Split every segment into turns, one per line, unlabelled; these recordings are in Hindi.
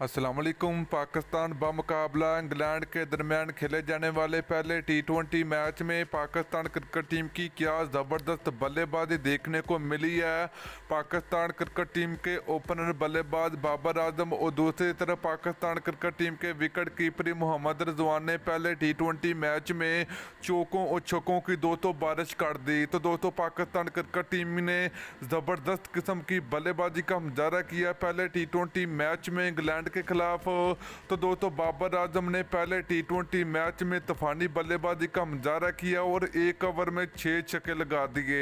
अस्सलाम वालेकुम। पाकिस्तान बमुकाबला इंग्लैंड के दरमियान खेले जाने वाले पहले T20 मैच में पाकिस्तान क्रिकेट टीम की क्या ज़बरदस्त बल्लेबाजी देखने को मिली है। पाकिस्तान क्रिकेट टीम के ओपनर बल्लेबाज बाबर आजम और दूसरी तरफ पाकिस्तान क्रिकेट टीम के विकेट कीपर मोहम्मद रिजवान ने पहले T20 मैच में चौकों और छक्कों की दोस्तों बारिश कर दी। तो दोस्तों पाकिस्तान क्रिकेट टीम ने ज़बरदस्त किस्म की बल्लेबाजी का मुजाहरा किया पहले T20 मैच में इंग्लैंड के खिलाफ। तो दोस्तों बाबर आजम ने पहले T20 मैच में तूफानी बल्लेबाजी का मुजाहरा किया और एक ओवर में 6 छक्के लगा दिए।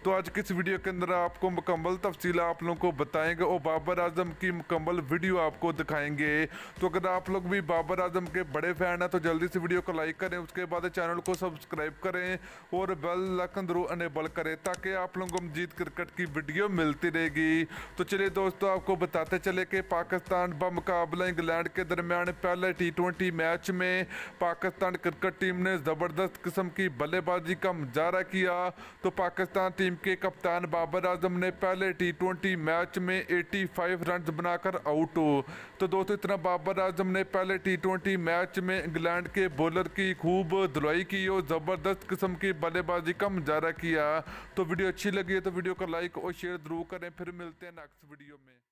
तो आज की इस वीडियो के अंदर आपको मुकम्मल तफसील आप लोगों को बताएंगे और बाबर आजम की मुकम्मल वीडियो आपको दिखाएंगे। तो अगर आप लोग भी बाबर आजम के बड़े फैन हैं तो जल्दी से वीडियो को लाइक करें, उसके बाद चैनल को सब्सक्राइब करें और बेल आइकन जरूर अनेबल करें ताकि आप लोगों को मजीद क्रिकेट की वीडियो मिलती रहेगी। तो चलिए दोस्तों आपको बताते चले कि पाकिस्तान मुकाबला इंग्लैंड के दरमियान पहले T20 मैच में पाकिस्तान क्रिकेट टीम ने ज़बरदस्त किस्म की बल्लेबाजी का मुजाहरा किया। तो पाकिस्तान टीम के कप्तान बाबर आजम ने पहले T20 मैच में 85 रन बनाकर आउट हो। तो दोस्तों इतना बाबर आजम ने पहले T20 मैच में इंग्लैंड के बॉलर की खूब धुलाई की और ज़बरदस्त किस्म की बल्लेबाजी का मुजाहरा किया। तो वीडियो अच्छी लगी है तो वीडियो को लाइक और शेयर जरूर करें। फिर मिलते हैं नेक्स्ट वीडियो में।